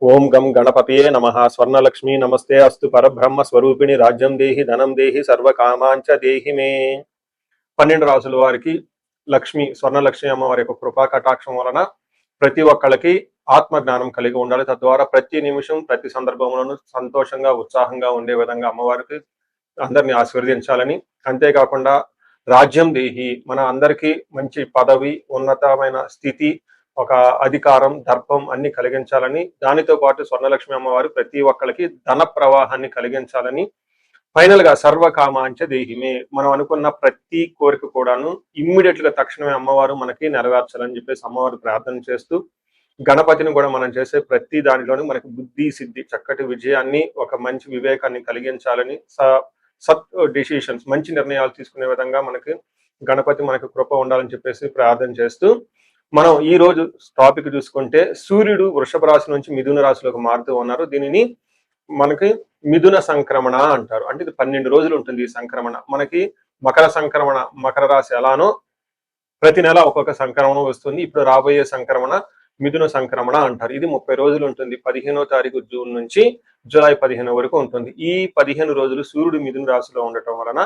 ఓం గం గణపతియే నమః. స్వర్ణలక్ష్మి నమస్తే అస్తు. పరబ్రహ్మ స్వరూపిణి రాజ్యం దేహి ధనం దేహి సర్వకామాంచ దేహి మే. 12 రాసుల వారికి లక్ష్మి స్వర్ణలక్ష్మి అమ్మవారి యొక్క కృపా కటాక్షం వలన ప్రతి ఒక్కళ్ళకి ఆత్మ జ్ఞానం కలిగి ఉండాలి. తద్వారా ప్రతి నిమిషం ప్రతి సందర్భంలోనూ సంతోషంగా ఉత్సాహంగా ఉండే విధంగా అమ్మవారికి అందరినీ ఆశీర్వదించాలని, అంతేకాకుండా రాజ్యం దేహి మన అందరికీ మంచి పదవి, ఉన్నతమైన స్థితి, ఒక అధికారం, దర్పం అన్ని కలిగించాలని, దానితో పాటు స్వర్ణలక్ష్మి అమ్మవారు ప్రతి ఒక్కరికి ధన ప్రవాహాన్ని కలిగించాలని, ఫైనల్ గా సర్వకామాంచ దేహిమే మనం అనుకున్న ప్రతి కోరిక కూడాను ఇమ్మీడియట్ గా తక్షణమే అమ్మవారు మనకి నెరవేర్చాలని చెప్పేసి అమ్మవారు ప్రార్థన చేస్తూ, గణపతిని కూడా మనం చేసే ప్రతి దానిలోనూ మనకి బుద్ధి సిద్ధి, చక్కటి విజయాన్ని, ఒక మంచి వివేకాన్ని కలిగించాలని, సత్ డిసిషన్స్ మంచి నిర్ణయాలు తీసుకునే విధంగా మనకి గణపతి మనకు కృప ఉండాలని చెప్పేసి ప్రార్థన చేస్తూ, మనం ఈ రోజు టాపిక్ చూసుకుంటే సూర్యుడు వృషభ రాశి నుంచి మిథున రాశిలోకి మారుతూ ఉన్నారు. దీనిని మనకి మిథున సంక్రమణ అంటారు. అంటే ఇది 12 రోజులు ఉంటుంది ఈ సంక్రమణ. మనకి మకర సంక్రమణ, మకర రాశి ఎలానో ప్రతి నెల ఒక్కొక్క సంక్రమణ వస్తుంది. ఇప్పుడు రాబోయే సంక్రమణ మిథున సంక్రమణ అంటారు. ఇది 30 రోజులు ఉంటుంది. 15వ తారీఖు జూన్ నుంచి జూలై 15 వరకు ఉంటుంది. ఈ 15 రోజులు సూర్యుడు మిథున రాశిలో ఉండటం వలన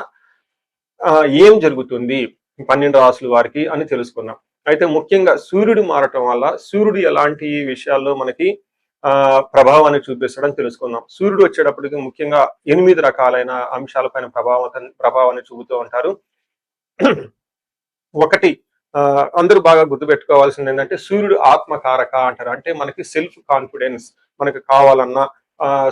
ఏం జరుగుతుంది 12 రాశుల వారికి అని తెలుసుకున్నాం. అయితే ముఖ్యంగా సూర్యుడు మారటం వల్ల సూర్యుడు ఎలాంటి విషయాల్లో మనకి ప్రభావాన్ని చూపిస్తాడని తెలుసుకుందాం. సూర్యుడు వచ్చేటప్పటికి ముఖ్యంగా 8 రకాలైన అంశాలపైన ప్రభావాన్ని చూపుతూ ఉంటారు. ఒకటి, అందరూ బాగా గుర్తుపెట్టుకోవాల్సింది ఏంటంటే సూర్యుడు ఆత్మకారక అంటారు. అంటే మనకి సెల్ఫ్ కాన్ఫిడెన్స్, మనకి కావాలన్న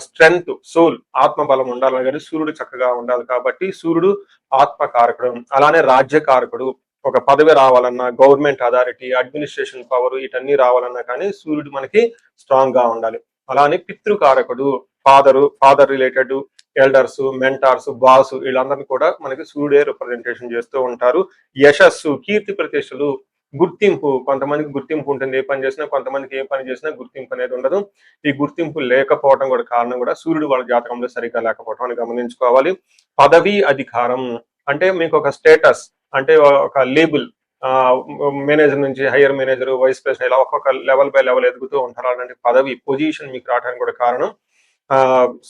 స్ట్రెంగ్త్, సోల్, ఆత్మబలం ఉండాలని, కానీ సూర్యుడు చక్కగా ఉండాలి. కాబట్టి సూర్యుడు ఆత్మకారకుడు. అలానే రాజ్యకారకుడు, ఒక పదవి రావాలన్నా, గవర్నమెంట్ అథారిటీ, అడ్మినిస్ట్రేషన్ పవర్, వీటన్నీ రావాలన్నా కానీ సూర్యుడు మనకి స్ట్రాంగ్ గా ఉండాలి. అలానే పితృకారకుడు, father related elders, mentors, boss, వీళ్ళందరినీ కూడా మనకి సూర్యుడే రిప్రజెంటేషన్ చేస్తూ ఉంటారు. యశస్సు, కీర్తి ప్రతిష్టలు, గుర్తింపు, కొంతమందికి గుర్తింపు ఉంటుంది ఏ పని చేసినా, కొంతమందికి ఏ పని చేసినా గుర్తింపు అనేది ఉండదు. ఈ గుర్తింపు లేకపోవడం కూడా కారణం కూడా సూర్యుడు వాళ్ళ జాతకంలో సరిగ్గా లేకపోవడం అని గమనించుకోవాలి. పదవి, అధికారం అంటే మీకు ఒక స్టేటస్, అంటే ఒక లేబుల్, మేనేజర్ నుంచి హైయర్ మేనేజర్, వైస్ ప్రెసిడెంట్, ఇలా ఒక్కొక్క లెవెల్ బై లెవెల్ ఎదుగుతూ ఉంటారు. అలాంటి పదవి, పొజిషన్ మీకు రావడానికి కూడా కారణం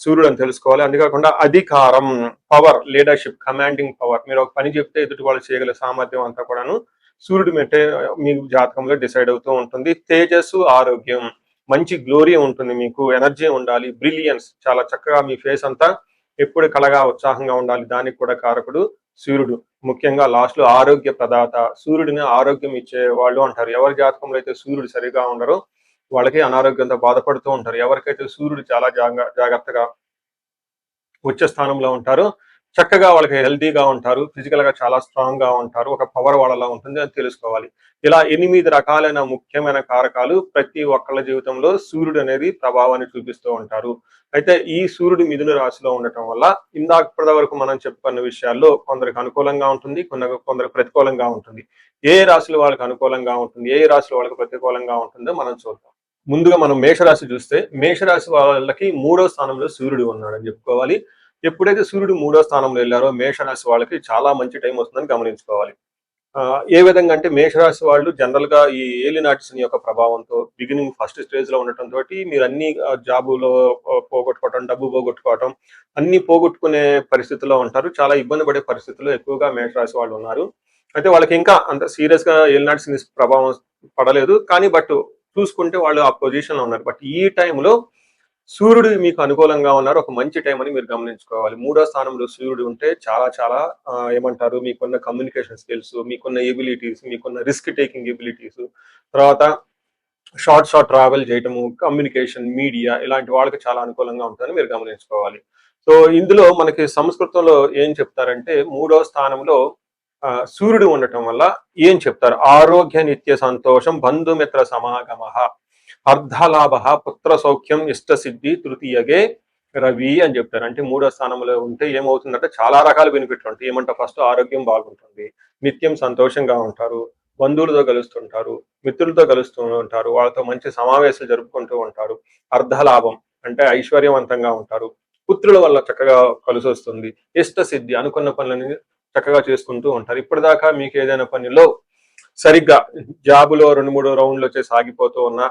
సూర్యుడు అని తెలుసుకోవాలి. అంతేకాకుండా అధికారం, పవర్, లీడర్షిప్, కమాండింగ్ పవర్, మీరు ఒక పని చెప్తే ఎదుటి వాళ్ళు చేయగల సామర్థ్యం అంతా కూడాను సూర్యుడు మెట్టే మీ జాతకంలో డిసైడ్ అవుతూ ఉంటుంది. తేజస్సు, ఆరోగ్యం, మంచి గ్లోరీ ఉంటుంది, మీకు ఎనర్జీ ఉండాలి, బ్రిలియన్స్, చాలా చక్కగా మీ ఫేస్ అంతా ఎప్పుడు కలగా ఉత్సాహంగా ఉండాలి, దానికి కూడా కారకుడు సూర్యుడు. ముఖ్యంగా లాస్ట్ లో ఆరోగ్య ప్రదాత, సూర్యుడిని ఆరోగ్యం ఇచ్చే వాళ్ళు అంటారు. ఎవరి జాతకంలో అయితే సూర్యుడు సరిగా ఉండరో వాళ్ళకి అనారోగ్యంతో బాధపడుతూ ఉంటారు. ఎవరికైతే సూర్యుడు చాలా జాగ్రత్తగా ఉచ్చ స్థానంలో ఉంటారో చక్కగా వాళ్ళకి హెల్తీగా ఉంటారు, ఫిజికల్ గా చాలా స్ట్రాంగ్ గా ఉంటారు, ఒక పవర్ వాళ్ళలా ఉంటుంది అని తెలుసుకోవాలి. ఇలా 8 రకాలైన ముఖ్యమైన కారకాలు ప్రతి ఒక్కళ్ళ జీవితంలో సూర్యుడు అనేది ప్రభావాన్ని చూపిస్తూ ఉంటారు. అయితే ఈ సూర్యుడు మిథున రాశిలో ఉండటం వల్ల ఇప్పటి వరకు మనం చెప్పుకున్న విషయాల్లో కొందరికి అనుకూలంగా ఉంటుంది, కొందరికి ప్రతికూలంగా ఉంటుంది. ఏ రాశులు వాళ్ళకి అనుకూలంగా ఉంటుంది, ఏ రాశులు వాళ్ళకి ప్రతికూలంగా ఉంటుందో మనం చూద్దాం. ముందుగా మనం మేషరాశి చూస్తే, మేషరాశి వాళ్ళకి 3వ స్థానంలో సూర్యుడు ఉన్నాడని చెప్పుకోవాలి. ఎప్పుడైతే సూర్యుడు 3వ స్థానంలో వెళ్ళారో మేషరాశి వాళ్ళకి చాలా మంచి టైం వస్తుందని గమనించుకోవాలి. ఏ విధంగా అంటే మేషరాశి వాళ్ళు జనరల్ గా ఈ ఏలినాటి శని యొక్క ప్రభావంతో బిగినింగ్ ఫస్ట్ స్టేజ్ లో ఉండటం తోటి మీరు అన్ని జాబులో పోగొట్టుకోవటం, డబ్బు పోగొట్టుకోవటం, అన్ని పోగొట్టుకునే పరిస్థితిలో ఉంటారు. చాలా ఇబ్బంది పడే పరిస్థితుల్లో ఎక్కువగా మేషరాశి వాళ్ళు ఉన్నారు. అయితే వాళ్ళకి ఇంకా అంత సీరియస్ గా ఏలినాటి శని ప్రభావం పడలేదు, కానీ బట్ చూసుకుంటే వాళ్ళు ఆ పొజిషన్ లో ఉన్నారు. బట్ ఈ టైంలో సూర్యుడు మీకు అనుకూలంగా ఉన్నారు, ఒక మంచి టైం అని మీరు గమనించుకోవాలి. 3వ స్థానంలో సూర్యుడు ఉంటే చాలా చాలా ఏమంటారు, మీకున్న కమ్యూనికేషన్ స్కిల్స్, మీకున్న ఎబిలిటీస్, మీకున్న రిస్క్ టేకింగ్ ఎబిలిటీస్, తర్వాత షార్ట్ ట్రావెల్ చేయటము, కమ్యూనికేషన్, మీడియా, ఇలాంటి వాళ్ళకి చాలా అనుకూలంగా ఉంటుందని మీరు గమనించుకోవాలి. సో ఇందులో మనకి సంస్కృతంలో ఏం చెప్తారంటే 3వ స్థానంలో సూర్యుడు ఉండటం వల్ల ఏం చెప్తారు, ఆరోగ్య నిత్య సంతోషం, బంధుమిత్ర సమాగమ, అర్ధలాభ, పుత్ర సౌఖ్యం, ఇష్ట సిద్ధి, తృతీయగే రవి అని చెప్తారు. అంటే 3వ స్థానంలో ఉంటే ఏమవుతుందంటే చాలా రకాల బెనిఫిట్లు ఉంటాయి. ఏమంటే ఫస్ట్ ఆరోగ్యం బాగుంటుంది, నిత్యం సంతోషంగా ఉంటారు, బంధువులతో కలుస్తుంటారు, మిత్రులతో కలుస్తూ ఉంటారు, వాళ్ళతో మంచి సమావేశాలు జరుపుకుంటూ ఉంటారు. అర్ధలాభం అంటే ఐశ్వర్యవంతంగా ఉంటారు, పుత్రుల వల్ల చక్కగా కలిసి వస్తుంది, ఇష్ట సిద్ధి, అనుకున్న పనులని చక్కగా చేసుకుంటూ ఉంటారు. ఇప్పటిదాకా మీకు ఏదైనా పనిలో సరిగ్గా జాబులో 2-3 రౌండ్లు వచ్చేసి ఆగిపోతూ ఉన్నా,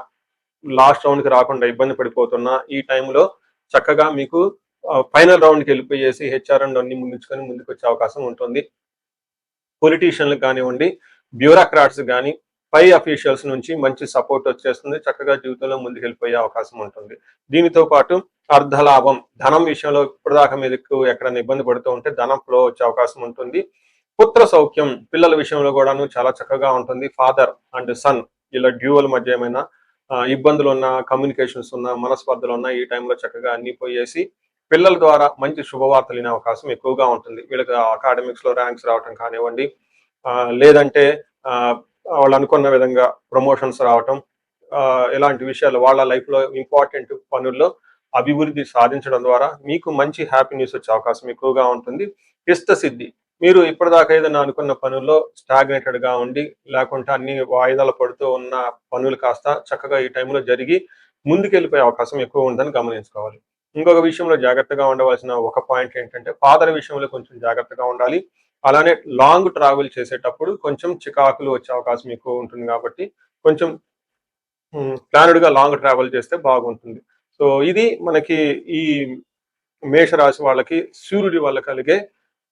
లాస్ట్ రౌండ్కి రాకుండా ఇబ్బంది పడిపోతున్నా ఈ టైంలో చక్కగా మీకు ఫైనల్ రౌండ్కి వెళ్ళిపోయేసి హెచ్ఆర్ అండ్ అన్ని ముందుకొని ముందుకు వచ్చే అవకాశం ఉంటుంది. పొలిటీషియన్లకు కానివ్వండి, బ్యూరోక్రాట్స్ కానీ పై అఫీషియల్స్ నుంచి మంచి సపోర్ట్ వచ్చేస్తుంది. చక్కగా జీవితంలో ముందుకు వెళ్ళిపోయే అవకాశం ఉంటుంది. దీనితో పాటు అర్ధలాభం, ధనం విషయంలో ఇప్పటిదాకా మీకు ఎక్కడైనా ఇబ్బంది పడుతూ ఉంటే ధనం ఫ్లో వచ్చే అవకాశం ఉంటుంది. పుత్ర సౌఖ్యం, పిల్లల విషయంలో కూడాను చాలా చక్కగా ఉంటుంది. ఫాదర్ అండ్ సన్ ఇలా డ్యూవల్ మధ్య ఏమైనా ఇబ్బందులు ఉన్నా, కమ్యూనికేషన్స్ ఉన్నా, మనస్పర్ధలు ఉన్నా ఈ టైంలో చక్కగా అన్ని పోయేసి పిల్లల ద్వారా మంచి శుభవార్తలు వినే అవకాశం ఎక్కువగా ఉంటుంది. వీళ్ళకి అకాడమిక్స్ లో ర్యాంక్స్ రావటం కానివ్వండి, లేదంటే వాళ్ళు అనుకున్న విధంగా ప్రమోషన్స్ రావటం, ఇలాంటి విషయాలు వాళ్ళ లైఫ్ లో ఇంపార్టెంట్ పనుల్లో అభివృద్ధి సాధించడం ద్వారా మీకు మంచి హ్యాపీ న్యూస్ వచ్చే అవకాశం ఎక్కువగా ఉంటుంది. ఇష్టసిద్ధి, మీరు ఇప్పటిదాకా ఏదైనా అనుకున్న పనుల్లో స్టాగ్నేటెడ్ గా ఉండి లేకుంటే అన్ని వాయిదాలు పడుతూ ఉన్న పనులు కాస్త చక్కగా ఈ టైంలో జరిగి ముందుకెళ్ళిపోయే అవకాశం ఎక్కువ ఉందని గమనించుకోవాలి. ఇంకొక విషయంలో జాగ్రత్తగా ఉండవలసిన ఒక పాయింట్ ఏంటంటే ఫాదర్ విషయంలో కొంచెం జాగ్రత్తగా ఉండాలి. అలానే లాంగ్ ట్రావెల్ చేసేటప్పుడు కొంచెం చికాకులు వచ్చే అవకాశం ఎక్కువ ఉంటుంది కాబట్టి కొంచెం ప్లానెడ్ గా లాంగ్ ట్రావెల్ చేస్తే బాగుంటుంది. సో ఇది మనకి ఈ మేషరాశి వాళ్ళకి సూర్యుడి వల్ల కలిగే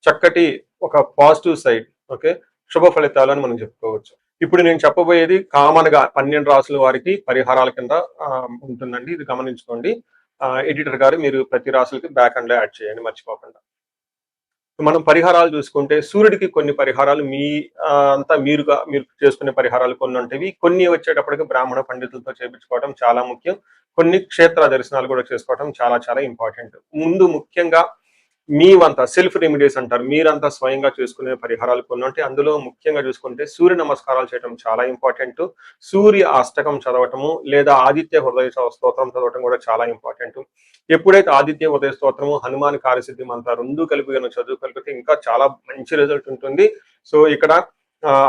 చక్కటి ఒక పాజిటివ్ సైడ్. ఓకే, శుభ ఫలితాలు అని మనం చెప్పుకోవచ్చు. ఇప్పుడు నేను చెప్పబోయేది కామన్ గా 12 రాసుల వారికి పరిహారాల కింద ఉంటుందండి, ఇది గమనించుకోండి. ఎడిటర్ గారు మీరు ప్రతి రాసులకి బ్యాక్ అండ్ యాడ్ చేయండి మర్చిపోకుండా. మనం పరిహారాలు చూసుకుంటే సూర్యుడికి కొన్ని పరిహారాలు మీరు చేసుకునే పరిహారాలు కొన్ని ఉంటాయి. కొన్ని వచ్చేటప్పటికి బ్రాహ్మణ పండితులతో చేయించుకోవడం చాలా ముఖ్యం. కొన్ని క్షేత్ర దర్శనాలు కూడా చేసుకోవడం చాలా చాలా ఇంపార్టెంట్. ముందు ముఖ్యంగా మీవంతా సెల్ఫ్ రెమెడీస్ అంటారు, మీరంతా స్వయంగా చేసుకునే పరిహారాలు కొన్ని ఉంటాయి. అందులో ముఖ్యంగా చూసుకుంటే సూర్య నమస్కారాలు చేయడం చాలా ఇంపార్టెంట్. సూర్య అష్టకం చదవటము లేదా ఆదిత్య హృదయ స్తోత్రం చదవటం కూడా చాలా ఇంపార్టెంట్. ఎప్పుడైతే ఆదిత్య హృదయ స్తోత్రము, హనుమాన్ కార్యసిద్ధి మంత్ర రెండు కలిపి చదువుకలిపితే ఇంకా చాలా మంచి రిజల్ట్ ఉంటుంది. సో ఇక్కడ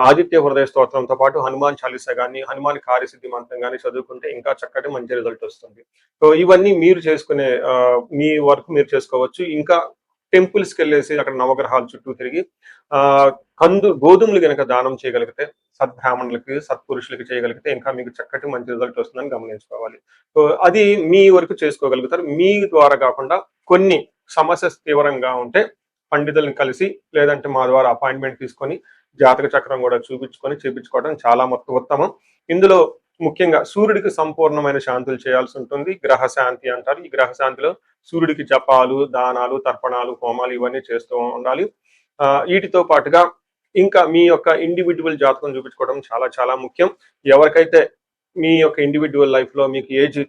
ఆదిత్య హృదయ స్తోత్రంతో పాటు హనుమాన్ చాలీసా కానీ, హనుమాన్ కార్యసిద్ధి మంత్రం కానీ చదువుకుంటే ఇంకా చక్కటి మంచి రిజల్ట్ వస్తుంది. సో ఇవన్నీ మీరు చేసుకునే మీ వర్క్ మీరు చేసుకోవచ్చు. ఇంకా టెంపుల్స్కి వెళ్ళేసి అక్కడ నవగ్రహాల చుట్టూ తిరిగి గోధుమలు కనుక దానం చేయగలిగితే, సద్బ్రాహ్మణులకి సత్పురుషులకి చేయగలిగితే ఇంకా మీకు చక్కటి మంచి రిజల్ట్ వస్తుందని గమనించుకోవాలి. సో అది మీ వరకు చేసుకోగలుగుతారు. మీ ద్వారా కాకుండా కొన్ని సమస్య తీవ్రంగా ఉంటే పండితులను కలిసి లేదంటే మా ద్వారా అపాయింట్మెంట్ తీసుకొని జాతక చక్రం కూడా చూపించుకొని చేపించుకోవడం చాలా ఉత్తమం. ఇందులో ముఖ్యంగా సూర్యుడికి సంపూర్ణమైన శాంతులు చేయాల్సి ఉంటుంది. గ్రహ శాంతి అంటారు. ఈ గ్రహ శాంతిలో సూర్యుడికి జపాలు, దానాలు, తర్పణాలు, హోమాలు ఇవన్నీ చేస్తూ ఉండాలి. వీటితో పాటుగా ఇంకా మీ యొక్క ఇండివిజువల్ జాతకం చూపించుకోవడం చాలా చాలా ముఖ్యం. ఎవరికైతే మీ యొక్క ఇండివిజువల్ లైఫ్ లో మీకు ఏజ్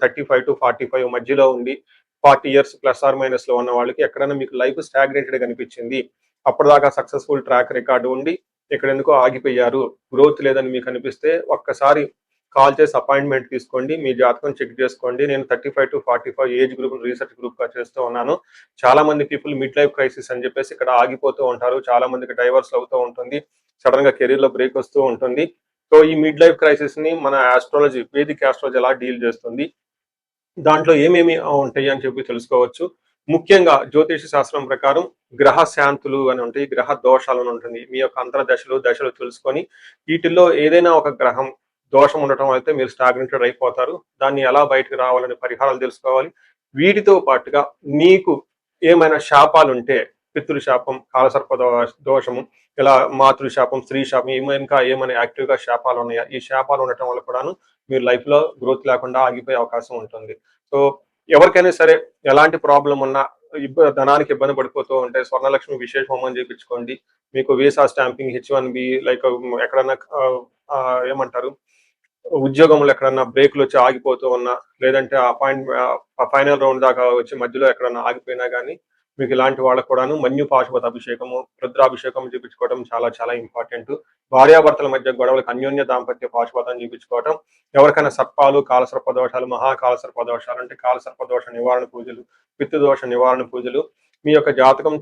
35 to 45 మధ్యలో ఉండి 40 years ప్లస్ ఆర్ మైనస్ లో ఉన్న వాళ్ళకి ఎక్కడైనా మీకు లైఫ్ స్టాగ్నేటెడ్ కనిపించింది, అప్పటిదాకా సక్సెస్ఫుల్ ట్రాక్ రికార్డు ఉండి ఇక్కడ ఎందుకో ఆగిపోయారు, గ్రోత్ లేదని మీకు అనిపిస్తే ఒక్కసారి కాల్ చేసి అపాయింట్మెంట్ తీసుకోండి, మీ జాతకం చెక్ చేసుకోండి. నేను 35 to 45 age group research group గా చేస్తూ ఉన్నాను. చాలా మంది పీపుల్ మిడ్ లైఫ్ క్రైసిస్ అని చెప్పేసి ఇక్కడ ఆగిపోతూ ఉంటారు. చాలా మందికి డైవర్స్ అవుతూ ఉంటుంది, సడన్ గా కెరీర్ లో బ్రేక్ వస్తూ ఉంటుంది. సో ఈ మిడ్ లైఫ్ క్రైసిస్ ని మన ఆస్ట్రాలజీ, వేదిక్ ఆస్ట్రాలజీ ఎలా డీల్ చేస్తుంది, దాంట్లో ఏమేమి ఉంటాయి అని చెప్పి తెలుసుకోవచ్చు. ముఖ్యంగా జ్యోతిష శాస్త్రం ప్రకారం గ్రహ శాంతులు అని ఉంటాయి, గ్రహ దోషాలు అని ఉంటుంది. మీ యొక్క దశలు తెలుసుకొని వీటిల్లో ఏదైనా ఒక గ్రహం దోషం ఉండటం అయితే మీరు స్టాగ్నేటెడ్ అయిపోతారు. దాన్ని ఎలా బయటకు రావాలని పరిహారాలు తెలుసుకోవాలి. వీటితో పాటుగా మీకు ఏమైనా శాపాలు ఉంటే, పితృశాపం, కాలసర్ప దోషము, ఇలా మాతృశాపం, స్త్రీ శాపం, ఏమైనా యాక్టివ్ గా శాపాలు ఉన్నాయా, ఈ శాపాలు ఉండటం వల్ల కూడాను మీరు లైఫ్ లో గ్రోత్ లేకుండా ఆగిపోయే అవకాశం ఉంటుంది. సో ఎవరికైనా సరే ఎలాంటి ప్రాబ్లం ఉన్నా, ధనానికి ఇబ్బంది పడిపోతూ ఉంటే స్వర్ణలక్ష్మి విశేష హోమం చేయించుకోండి. మీకు వీసా స్టాంపింగ్, H1B, లైక్ ఎక్కడన్నా ఏమంటారు ఉద్యోగంలో ఎక్కడన్నా బ్రేక్లు వచ్చి ఆగిపోతూ ఉన్నా, లేదంటే ఫైనల్ రౌండ్ దాకా వచ్చి మధ్యలో ఎక్కడన్నా ఆగిపోయినా కానీ మీకు ఇలాంటి వాళ్ళకు కూడాను మన్యు పాశుపత అభిషేకము, రుద్రాభిషేకం చూపించుకోవడం చాలా చాలా ఇంపార్టెంట్. భార్యాభర్తల మధ్య గొడవలకు అన్యోన్య దాంపత్య పాశుపతం చూపించుకోవడం, ఎవరికైనా సర్పాలు, కాలసర్ప దోషాలు, మహాకాలసర్ప దోషాలు అంటే కాలసర్ప దోష నివారణ పూజలు, పితృదోష నివారణ పూజలు మీ యొక్క జాతకం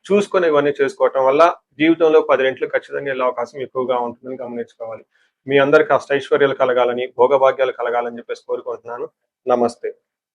చూసుకొని ఇవన్నీ చేసుకోవటం వల్ల జీవితంలో 10 రెట్లు ఖచ్చితంగా వెళ్ళే అవకాశం ఎక్కువగా ఉంటుందని గమనించుకోవాలి. మీ అందరికి అష్టైశ్వర్యాలు కలగాలని, భోగభాగ్యాలు కలగాలని చెప్పేసి కోరుకుంటున్నాను. నమస్తే.